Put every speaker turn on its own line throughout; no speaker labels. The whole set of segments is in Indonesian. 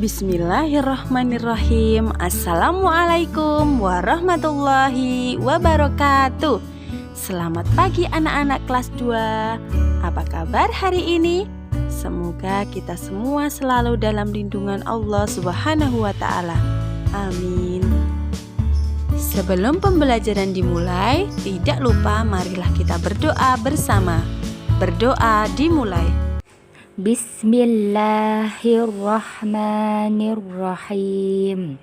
Bismillahirrahmanirrahim. Assalamualaikum warahmatullahi wabarakatuh. Selamat pagi anak-anak kelas 2. Apa kabar hari ini? Semoga kita semua selalu dalam lindungan Allah Subhanahu wa ta'ala. Amin. Sebelum pembelajaran dimulai, tidak lupa marilah kita berdoa bersama. Berdoa dimulai.
Bismillahirrahmanirrahim.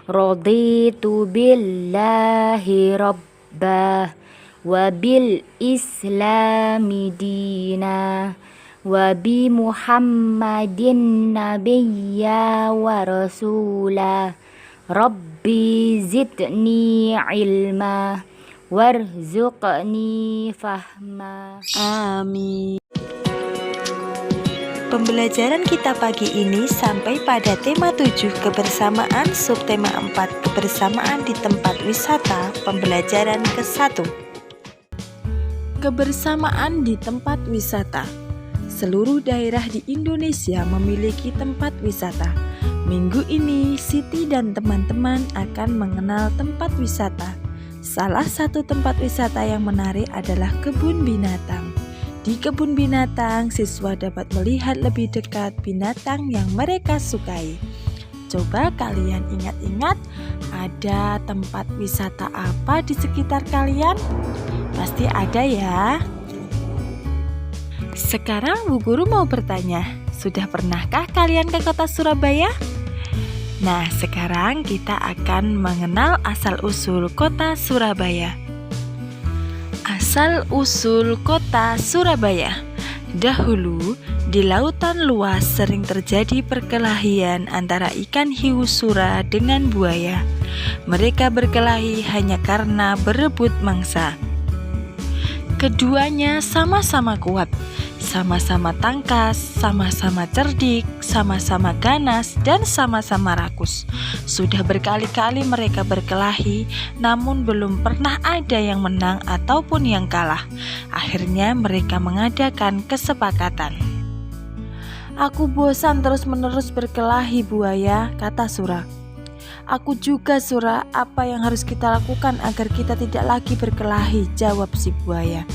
Raditu billahi rabbah wa bil islami dina wa bi muhammadin nabiyya wa rasulah. Rabbi zidni ilma warzuqni fahma.
Amin. Pembelajaran kita pagi ini sampai pada tema 7 kebersamaan, subtema 4 kebersamaan di tempat wisata, pembelajaran ke-1. Kebersamaan di tempat wisata. Seluruh daerah di Indonesia memiliki tempat wisata. Minggu ini Siti dan teman-teman akan mengenal tempat wisata. Salah satu tempat wisata yang menarik adalah kebun binatang. Di kebun binatang, siswa dapat melihat lebih dekat binatang yang mereka sukai. Coba kalian ingat-ingat, ada tempat wisata apa di sekitar kalian? Pasti ada ya. Sekarang Bu Guru mau bertanya, sudah pernahkah kalian ke kota Surabaya? Nah, sekarang kita akan mengenal asal-usul kota Surabaya. Asal-usul kota Surabaya. Dahulu, di lautan luas sering terjadi perkelahian antara ikan hiu sura dengan buaya. Mereka berkelahi hanya karena berebut mangsa. Keduanya sama-sama kuat, sama-sama tangkas, sama-sama cerdik, sama-sama ganas, dan sama-sama rakus. Sudah berkali-kali mereka berkelahi, namun belum pernah ada yang menang ataupun yang kalah. Akhirnya mereka mengadakan kesepakatan. "Aku bosan terus-menerus berkelahi, buaya," kata Sura. "Aku juga, Sura. Apa yang harus kita lakukan agar kita tidak lagi berkelahi?" jawab si buaya.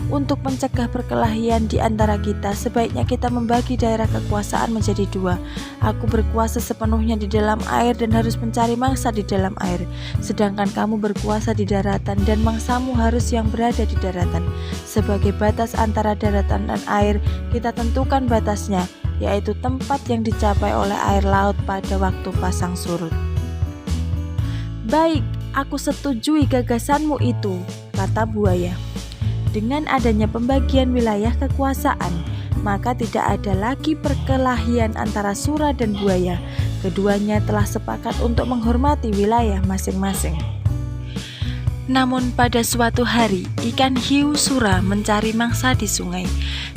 "Untuk mencegah perkelahian di antara kita, sebaiknya kita membagi daerah kekuasaan menjadi 2. Aku berkuasa sepenuhnya di dalam air dan harus mencari mangsa di dalam air. Sedangkan kamu berkuasa di daratan dan mangsamu harus yang berada di daratan. Sebagai batas antara daratan dan air, kita tentukan batasnya, yaitu tempat yang dicapai oleh air laut pada waktu pasang surut." "Baik, aku setujui gagasanmu itu," kata buaya. Dengan adanya pembagian wilayah kekuasaan, maka tidak ada lagi perkelahian antara Sura dan buaya. Keduanya telah sepakat untuk menghormati wilayah masing-masing. Namun pada suatu hari, ikan hiu sura mencari mangsa di sungai.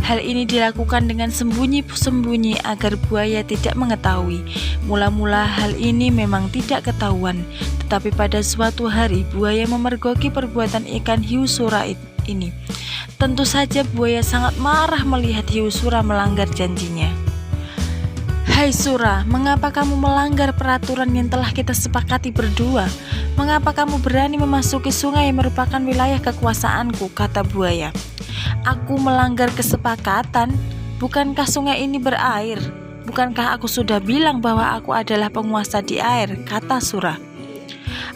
Hal ini dilakukan dengan sembunyi-sembunyi agar buaya tidak mengetahui. Mula-mula hal ini memang tidak ketahuan, tetapi pada suatu hari buaya memergoki perbuatan ikan hiu sura ini. Tentu saja buaya sangat marah melihat hiu sura melanggar janjinya. "Hai Sura, mengapa kamu melanggar peraturan yang telah kita sepakati berdua? Mengapa kamu berani memasuki sungai yang merupakan wilayah kekuasaanku?" kata buaya. "Aku melanggar kesepakatan. Bukankah sungai ini berair? Bukankah aku sudah bilang bahwa aku adalah penguasa di air?" kata Sura.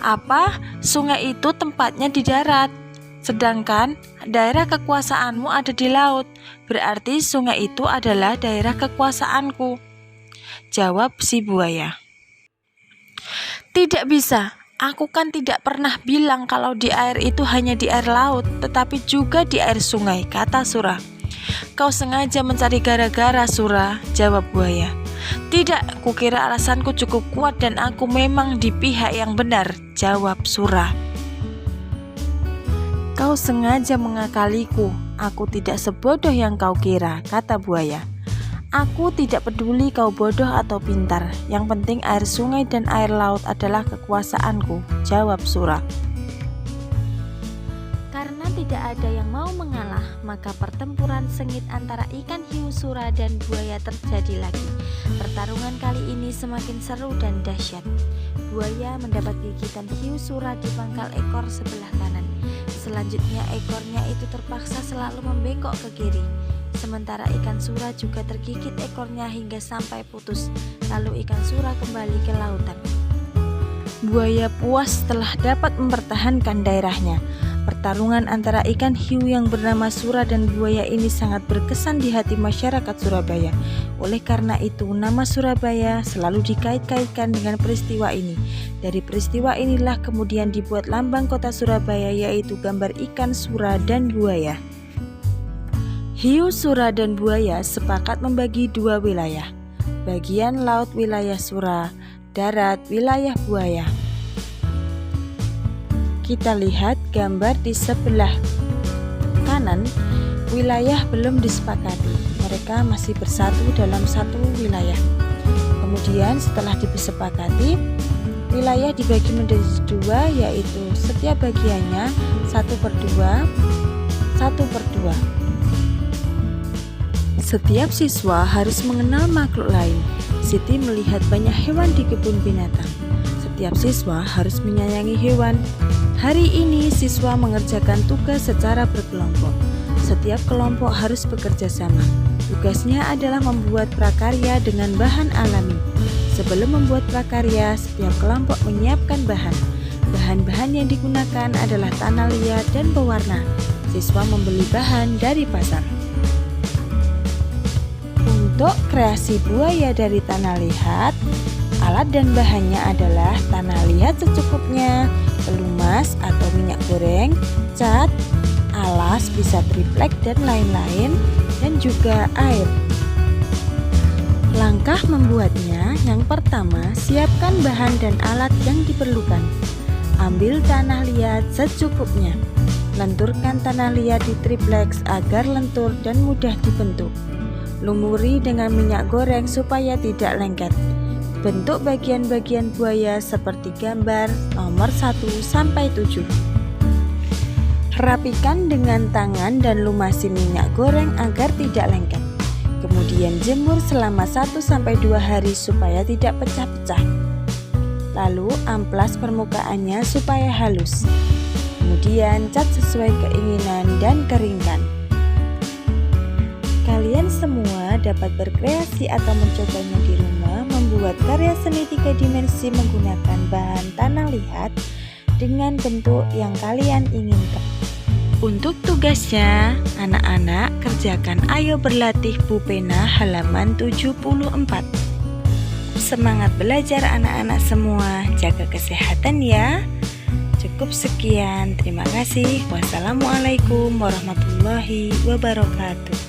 "Apa? Sungai itu tempatnya di darat, sedangkan daerah kekuasaanmu ada di laut. Berarti sungai itu adalah daerah kekuasaanku," jawab si buaya. "Tidak bisa. Aku kan tidak pernah bilang kalau di air itu hanya di air laut, tetapi juga di air sungai," kata Sura. "Kau sengaja mencari gara-gara, Sura," jawab buaya. "Tidak, kukira alasanku cukup kuat dan aku memang di pihak yang benar," jawab Sura. "Kau sengaja mengakaliku. Aku tidak sebodoh yang kau kira," kata buaya. "Aku tidak peduli kau bodoh atau pintar. Yang penting air sungai dan air laut adalah kekuasaanku," jawab Sura. Karena tidak ada yang mau mengalah, maka pertempuran sengit antara ikan hiu sura dan buaya terjadi lagi. Pertarungan kali ini semakin seru dan dahsyat. Buaya mendapat gigitan hiu sura di pangkal ekor sebelah kanan. Selanjutnya ekornya itu terpaksa selalu membengkok ke kiri. Sementara ikan sura juga tergigit ekornya hingga sampai putus. Lalu ikan sura kembali ke lautan. Buaya puas setelah dapat mempertahankan daerahnya. Pertarungan antara ikan hiu yang bernama Sura dan buaya ini sangat berkesan di hati masyarakat Surabaya. Oleh karena itu, nama Surabaya selalu dikait-kaitkan dengan peristiwa ini. Dari peristiwa inilah kemudian dibuat lambang kota Surabaya, yaitu gambar ikan sura dan buaya. Hiu, sura, dan buaya sepakat membagi dua wilayah. Bagian laut wilayah sura, darat wilayah buaya. Kita lihat gambar di sebelah kanan, wilayah belum disepakati. Mereka masih bersatu dalam satu wilayah. Kemudian setelah disepakati, wilayah dibagi menjadi dua, yaitu setiap bagiannya 1/2, 1/2. Setiap siswa harus mengenal makhluk lain. Siti melihat banyak hewan di kebun binatang. Setiap siswa harus menyayangi hewan. Hari ini siswa mengerjakan tugas secara berkelompok. Setiap kelompok harus bekerja sama. Tugasnya adalah membuat prakarya dengan bahan alami. Sebelum membuat prakarya, setiap kelompok menyiapkan bahan. Bahan-bahan yang digunakan adalah tanah liat dan pewarna. Siswa membeli bahan dari pasar. Untuk kreasi buaya dari tanah liat, alat dan bahannya adalah tanah liat secukupnya, pelumas atau minyak goreng, cat, alas bisa triplek dan lain-lain, dan juga air. Langkah membuatnya, yang pertama, siapkan bahan dan alat yang diperlukan. Ambil tanah liat secukupnya. Lenturkan tanah liat di tripleks agar lentur dan mudah dibentuk. Lumuri dengan minyak goreng supaya tidak lengket. Bentuk bagian-bagian buaya seperti gambar nomor 1 sampai 7. Rapikan dengan tangan dan lumasi minyak goreng agar tidak lengket. Kemudian jemur selama 1 sampai 2 hari supaya tidak pecah-pecah. Lalu amplas permukaannya supaya halus. Kemudian cat sesuai keinginan dan keringkan. Kalian semua dapat berkreasi atau mencobanya di rumah, membuat karya seni 3 dimensi menggunakan bahan tanah liat dengan bentuk yang kalian inginkan. Untuk tugasnya, anak-anak kerjakan Ayo Berlatih Bu Pena halaman 74. Semangat belajar anak-anak semua, jaga kesehatan ya. Cukup sekian, terima kasih. Wassalamualaikum warahmatullahi wabarakatuh.